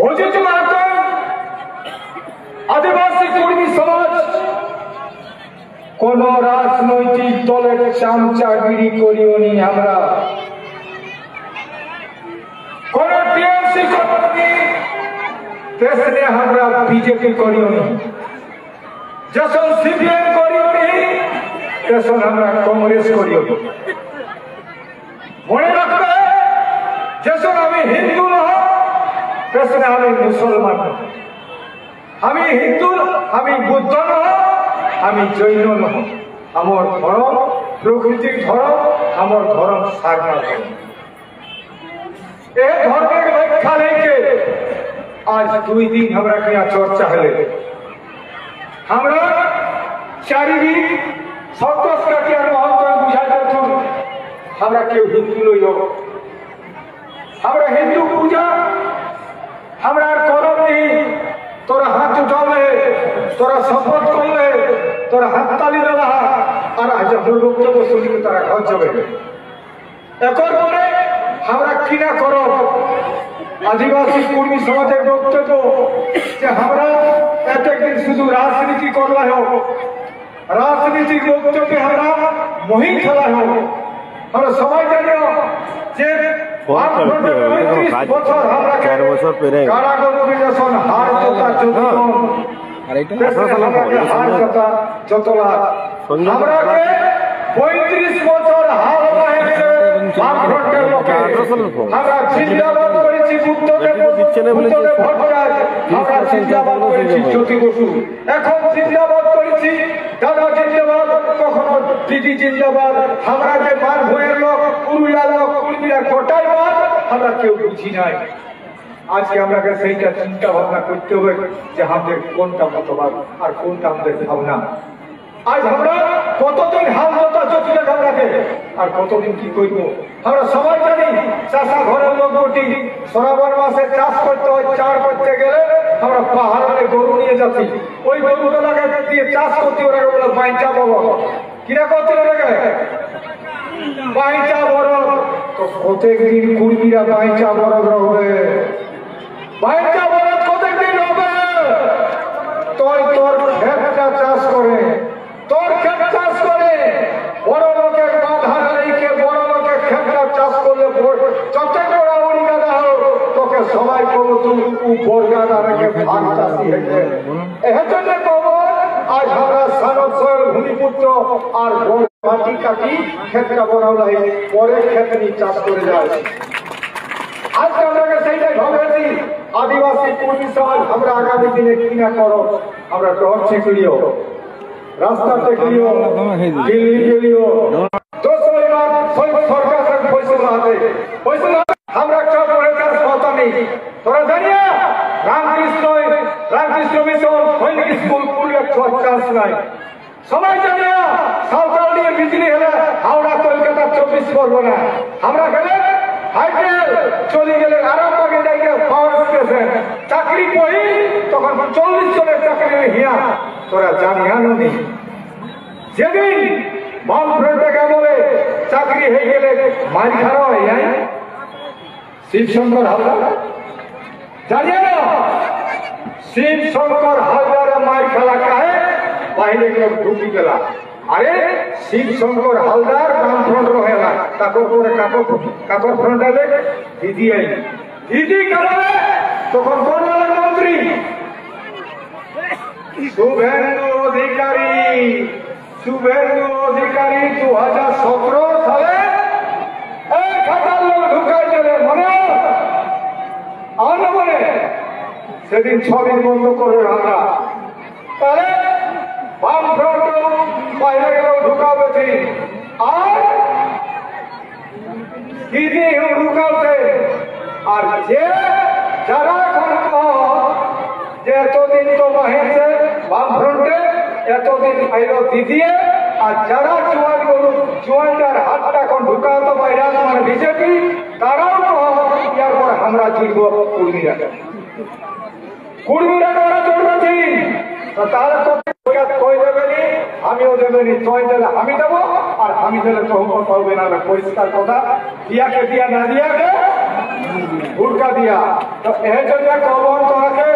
অজিত মাহাতো আদিবাসী কর্মী সমাজ কোন রাজনৈতিক দলের চামচাগিরি করিওনি। আমরা কোন টিএমসি করিওনি, তেসরে আমরা বিজেপি করিওনি, যখন সিপিএম করিওনি তখন আমরা কংগ্রেস করিওনি। মনে রাখবে, যখন আমি হিন্দু নহ তখন আমি মুসলমান, আমি হিন্দু, আমি বুদ্ধ নহ, আমি জৈন নহ। আমার ধর্ম প্রকৃতির ধর্ম, আমার ধর্ম সারনা ধর্ম। এই ধর্মের ব্যাখ্যা রেখে আজ 2 দিন আমরা কিনা চর্চা হলে আমরা চারিদিক সন্তোষ কাটিয়ার মহত্ব বুঝাই দেখুন। আমরা কেউ হিন্দু লইল, আমরা হিন্দু পূজা আমরা আর করব নেই। তোরা হাত উঠালে, তোরা শপথ করলে, তোরা হাততালি দেওয়া আর আজ বক্তব্য শুনলে তারা ঘর যাবে। একর পরে আমরা কিনা করব আদিবাসী কর্মী সমাজের বক্তব্য যে আমরা একদিন শুধু রাজনীতি করলে হোক, রাজনীতির বক্তব্যে আমরা মহিম খেলা হোক। আমরা সবাই জানিও যে বছর আমরা 4 বছর পেরে কারাগার অভিযান হার জোতা যতন আর এটা হার জোতা যতলা আমরাকে 35 বছর হার হয়েছে বামফ্রন্টের লোকে। আমরা জিন্দাবাদ করেছি বুদ্ধদেব, বুদ্ধদেব ভট্টাচার্য, আমরা জিন্দাবাদ করেছি জ্যোতি বসু, এখন জিন্দাবাদ করেছি দাদা জিন্দাবাদ, কখনো দিদি জিন্দাবাদ। আমরা যে বার ভয়ের লোক, পুরুলিয়া লোক, কুর্মীরা গোটাই বার, আমরা কেউ বুঝি নাই। আজকে আমাকে সেইটা চিন্তা ভাবনা করতে হবে যে আমাদের কোনটা মতবাদ আর কোনটা আমাদের ভাবনা। আজ আমরা কতদিন হালতা চলছিল আমরাকে, আর কতদিন কি করব। আমরা সবাই জানি চাষা ঘরের লোক বটি, শ্রাবণ মাসে চাষ করতে হয়, চার করতে গেলে আমরা পাহাড়ে গরু নিয়ে যাচ্ছি। ওই গরুগুলোকে দিয়ে চাষ করতে ওরা বলে বাইচা বড়, কিনা করতে ওরাকে বাইচা বড়। তো প্রত্যেকদিন কুর্মীরা বাইচা বড় হবে, বাইচা বড় প্রত্যেকদিন হবে। তোর ক্ষেতটা চাষ করে, তোর ক্ষেত চাষ করে, বড় লোকের বাধা রেখে বড় লোকের ক্ষেতটা চাষ করলে যত বড় উড়ি গাদা হোক তোকে সবাই করবো তুমি বড় গাদা রেখে ভাগ চাষি হেঁটে। এজন্য কব আজ আমরা সানদ সোহেল ভূমিপুত্র আর মাটি কাটি ক্ষেতটা বড়াই পরে ক্ষেত নিয়ে চাষ করে যায়। আজকে আমরা সেইটাই ভাবছি আদিবাসী কর্মী সমাজ আমরা আগামী দিনে কিনা করো। আমরা ডর চেকলিও, রাস্তা চেকলিও, দিল্লি গেলিও, সরকার ফয়সলা আছে, ফয়সলা আমরা চপ করে চাষ কথা নেই। তোরা জানিয়া রামকৃষ্ণ মিশন সৈনিক স্কুল পুরুলিয়া চাষ নাই। সবাই জানিয়া সরকার নিয়ে বিজলি হলে হাওড়া কলকাতা 24 করবো না। আমরা গেলে হাইটেল চলে গেলে আরামবাগে যাইলে পাওয়ার স্টেশন চাকরি পই তখন 40 জনের চাকরি হিয়া। তোরা জানিয়া নদী যেদিন বামফ্রন্টের আমলে চাকরি হয়ে গেলে মার খাওয়া হয়ে যায় শিবশঙ্কর হালদার, জানিয়ে না শিবশঙ্কর হালদারের মার খেলা কাহে বাইরে কেউ ঢুকি গেলা। আরে শিবশঙ্কর হালদার বামফ্রন্ট রহেলা, কাকর পরে কাকর ফ্রন্ট আলে দিদি আই দিদি কারণে তখন কোন মন্ত্রী শুভেন্দু অধিকারী 2017 সালে 1000 লোক ঢুকাই দিলে। মনে মনে সেদিন 6 দিন বন্ধ করবে আমরা, তাহলে বামফ্রন্ট বাইরে গেলেও ঢুকাবে আর দিদি ঢুকাবে। আর যে যারা এখন যে এতদিন তো বাহিরে বামফ্রন্টে এতদিন আইলো দিদিয়ে, আর যারা জোয়ানটার হাতটা এখন ঢুকাতো বাইরে মানে বিজেপি, তারাও ইয়ার পর আমরা জুড়ব কুর্মীরা ওরা জড়বেছি। তাহলে তো কই দেবেনি, আমিও দেবেনি, তয় দিলে আমি দেবো আর আমি দিলে তো পাবে না। পরিষ্কার কথা, দিয়াকে দিয়া না দিয়াকে ভুলকা দিয়া তো এই জন্য কবর তোমাকে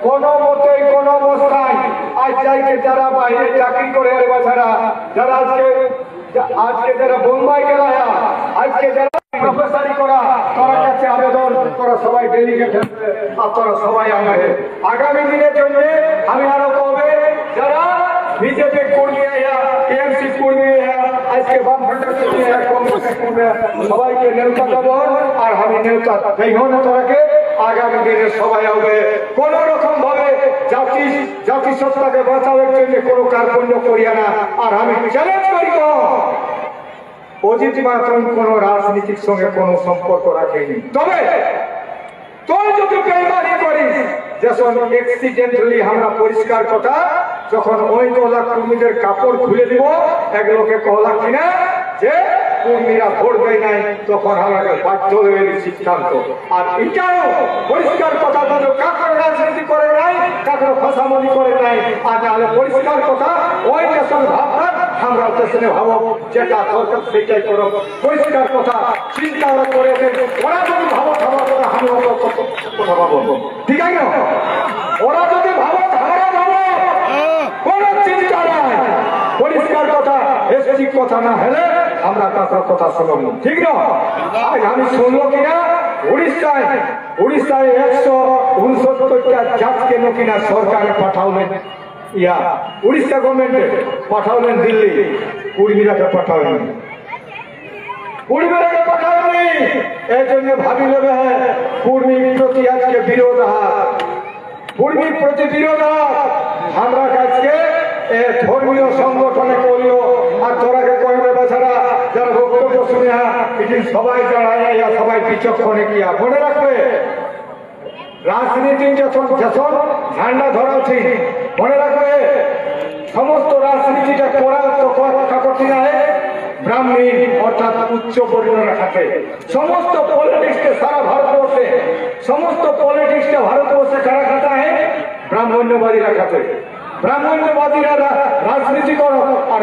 কোনো মতেই কোনো অবস্থায় আজ যাইকে যারা বাইরে চাকরি করে বাচ্চারা যারা আজকে যারা বোম্বাই গেলা আজকে যারা প্রফেসরি করা তারা কাছে আবেদন করা সবাই ডেলিগেট আর তারা সবাই আমাদের আগামী দিনের জন্য আমি আরো কবে যারা বিজেপি কর্মী টিএমসি কর্মী আজকে বামফ্রন্টের কর্মী কংগ্রেসের কর্মী সবাইকে নেতা দেব আর আমি নেতা এই হনে তোরাকে আগামী দিনে সবাই হবে কোন রকম ভাবে জাতি সত্তাকে বাঁচানোর জন্য কোনো কার্পণ্য করিয়া না আর আমি চ্যালেঞ্জ করি অজিত মাতরম কোন রাজনীতির সঙ্গে কোনো সম্পর্ক রাখেনি তবে তুই যদি বেইমানি করিস যখন এক্সিডেন্টালি আমরা পরিষ্কার কথা যখন ওই দলা কর্মীদের কাপড় খুলে দিব এগুলোকে কহলা কিনা যে কর্মীরা ভোট দেয় নাই তখন আমাকে বাধ্য হয়ে সিদ্ধান্ত আর এটাও পরিষ্কার কথা যদি কাকার রাজনীতি করে নাই কাকার ফাঁসামনি করে নাই আর নাহলে পরিষ্কার কথা ওই দেশের ভাবনা আমরা দেশে ভাবো যেটা দরকার সেটাই করো পরিষ্কার কথা চিন্তা করে ওরা যদি ভাবো খাবার কথা আমি কথা ভাবো ঠিক আছে ওরা যদি ভাবো খাবার ভাবো কোন চিন্তা নাই পরিষ্কার কথা এসি কথা না হলে আমরা তার কথা শুনবো ঠিক না আমি শুনবো কিনা উড়িষ্যায় 169টা জাতকে কিনা সরকারে পাঠালেন উড়িষ্যা গভর্নমেন্টে পাঠালেন দিল্লি কুর্মীরাকে পাঠালেন কুর্মীরাকে পাঠালেনি এই জন্য ভাবি নেবে কুর্মীর প্রতি আজকে বিরোধ কুর্মীর প্রতি বিরোধ আমরা আজকে ধর্মীয় সংগঠনে করলো আর তোরাকে কইবে বাছারা যারা বক্তব্য শুনে এটি সবাই দাঁড়ায় সবাই বিচক্ষণে গিয়া মনে রাখবে রাজনীতি যখন ঝান্ডা ধরা উচিত মনে রাখবে সমস্ত রাজনীতিটা করা কঠিন ব্রাহ্মী অর্থাৎ উচ্চ পরিণামের হাতে সমস্ত পলিটিক্সকে সারা ভারতবর্ষে সমস্ত পলিটিক্সটা ভারতবর্ষে কারা খাতা ব্রাহ্মণ্যবাদীরা খাতে ব্রাহ্মণ্যবাদীরা রাজনীতি করো আর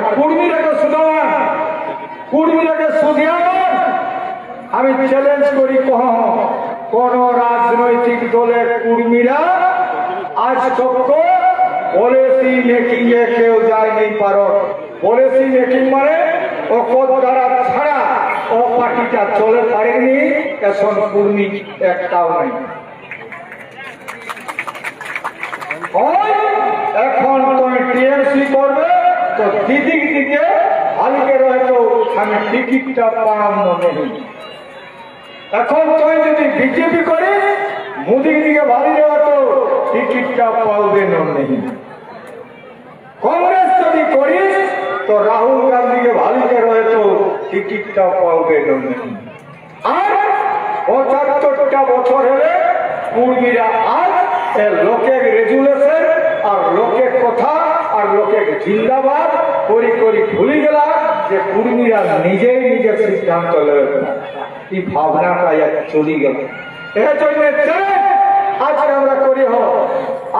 কুর্মীরাকে সুধিয়া আমি চ্যালেঞ্জ করি কোন রাজনৈতিক দলের কুর্মীরা আজ তক পলিসি মেকিং এ কেউ যায়নি পারো পলিসি মেকিং মানে ও দ্বারা ছাড়া ও পার্টিটা চলে পারেনি এখন কুর্মী একটাও নাই এখন তুমি টিএমসি করবে তো দিদিক দিকে হালকে রয়েছে আমি টিকিটটা পাম নেই এখন তুই যদি বিজেপি করিস মোদির দিকে ভালো যাওয়া তো টিকিটটা পাওবে নেই কংগ্রেস যদি করিস তো রাহুল গান্ধীকে ভালোকে রয়েছে টিকিটটা পাওবে নেই আর 75টা বছর হলে কুর্মীরা আর লোকের রেজুলেশন আর লোকের কথা আর লোকের জিন্দাবাদ করি ভুলে গেলাম যে কুর্মীরা নিজেই নিজের সিদ্ধান্ত নেবে এই ভাবনাটা চলে গেল এর জন্য আজকে আমরা করি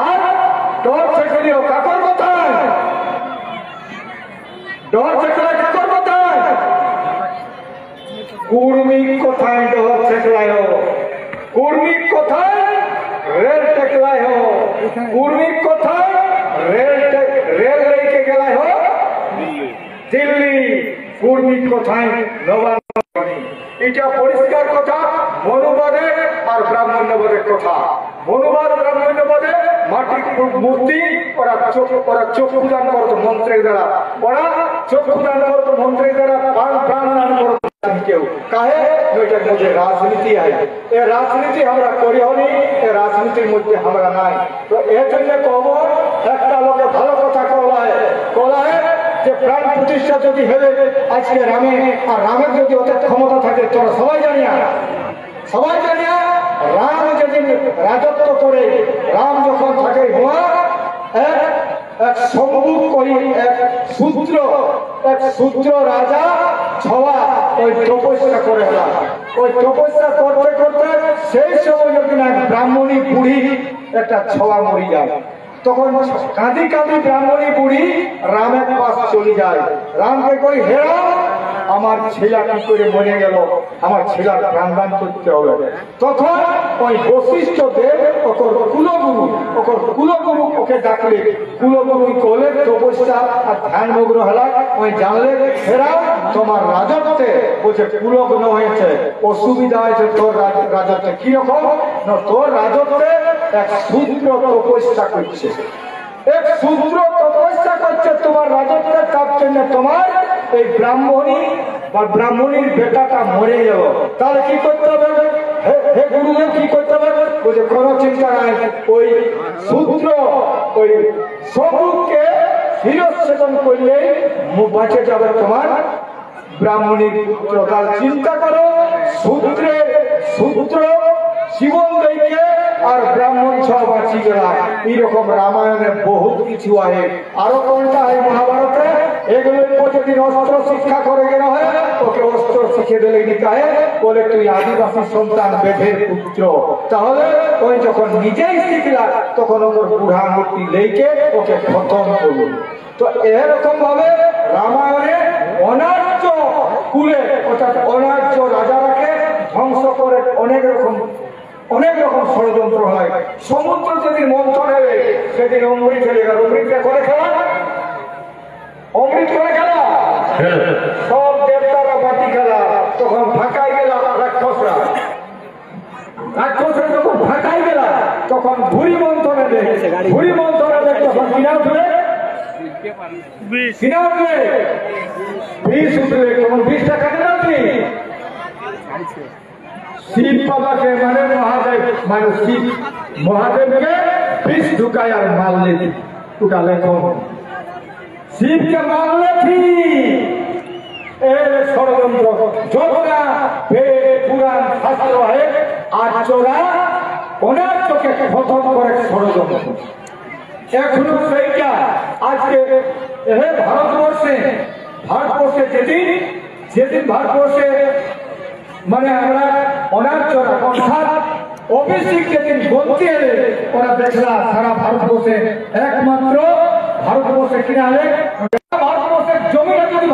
আর ডর ছেড়ে কাকর কোথায় ডর ছেড়ে কাকর কোথায় কুর্মী কোথায় ডর ছেড়ে কুর্মী কোথায় রেল টেকলাই কুর্মী কোথায় রেল লেকে গেলাই দিল্লি কুর্মী কোথায় এটা পরিষ্কার কথা মনুবাদে আর ব্রাহ্মণ্যবাদের কথা মনুবাদ ব্রাহ্মণ্যবাদে মাটির মূর্তি ওরা চোখ প্রদান করতো মন্ত্রের দ্বারা ওরা চোখ প্রদান করতো মন্ত্রের দ্বারা প্রাণ দান করতো কেউ কাহে ওইটার মধ্যে রাজনীতি হয় এ রাজনীতি আমরা করি হনি এ রাজনীতির মধ্যে আমরা নাই তো এর জন্য কব একটা লোকে ভালো কথা কলায় যে প্রাণ প্রতিষ্ঠা যদি হবে আজকে রামে আর রামের যদি ওদের ক্ষমতা থাকে তোরা সবাই জানিয়া রাম যদি রাজত্ব করে রাম যখন থাকে এক সম্মুখ করি এক শূদ্র রাজা ছওয়া ওই তপস্যা করে ওই তপস্যা করতে সেই সময় যদি না ব্রাহ্মণী বুড়ি একটা ছওয়া মরি যায় তখন কাঁদি কাঁদি ব্রাহ্মণী বুড়ি রামের পাশ চলে যায়। রামকে কই, হে রাম, আমার ছেলে কি করে মরে গেল, আমার ছেলের প্রাণদান করতে হবে। তখন ওই বশিষ্ঠ দেব ওকর কুলগুরু ওকে ডাকলে। কুলগুরু কলে তপস্যা আর ধ্যান মগ্ন হলা। ওই জানলে, হে রাম, তোমার রাজত্বে বলছে কুলগ্ন হয়েছে, অসুবিধা হয়েছে তোর রাজত্বে। কিরকম না, তোর রাজত্বে এক শূদ্র তপস্যা করছে, এক শূদ্র তপস্যা করছে তোমার রাজত্বে। তার জন্য তোমার এই ব্রাহ্মণী বা ব্রাহ্মণীর বেটাটা মরে গেল। তাহলে কি করতে হবে? হে গুরুদেব, কি করতে হবে? বলছে কোনো চিন্তা নাই, ওই শূদ্র ওই সম্মুখকে শিরচ্ছেদন করলেই বাঁচে যাবে তোমার ব্রাহ্মণীর পুত্র। তার চিন্তা করো, শূদ্র জীবন দিকে আর ব্রাহ্মণ সব বাঁচি গেলা। এইরকম রামায়ণে বহুত কিছু আছে, আরো কোনটা হয় মহাভারতে। এগুলো প্রতিদিন অস্ত্র শিক্ষা করে গেলে হয়, ওকে অস্ত্র শিখে দিলে নিতে হয়, বলে তুই আদিবাসী সন্তান বেদের পুত্র। তাহলে ওই যখন নিজেই শিখলা তখন ওর বুড়া মূর্তি লেকে ওকে খতম করল। তো এরকম ভাবে রামায়ণে অনার্য কুলে অর্থাৎ অনার্য রাজারাকে ধ্বংস করে অনেক রকম ষড়যন্ত্র হয়। সমুদ্র যেদিন মন্থন হবে সেদিন অমৃত হয়ে গেল। অমৃতটা করে খেলা, অমৃত করে খেলা, সব দেবতারা বাটি খেলা। তখন ফাঁকাই গেল রাক্ষসরা যখন ফাঁকাই গেল তখন ভুরি মন্থনে তখন কিনা উঠবে, কিনা উঠবে, বিষ উঠবে। তখন বিষটা কাটে না আপনি শিব বাবাকে মানে শিব মহাদেবকে বিষ ঢুকায় আর মারলে উঠালে শিবকে মারলে এর ষড়যন্ত্র যতটা পুরাণ শাস্ত্র হয় আর চোরা ওনার চোখে খতম করে ষড়যন্ত্র। এখনো সেইটা আজকে ভারতবর্ষে যেদিন ভারতবর্ষে মানে আমরা অনার্য অর্থাৎ অভিষেক যেদিন বলতে এলে ওরা দেখলা সারা ভারতবর্ষে একমাত্র ভারতবর্ষে কিনা হলে ভারতবর্ষের জমিটা যদি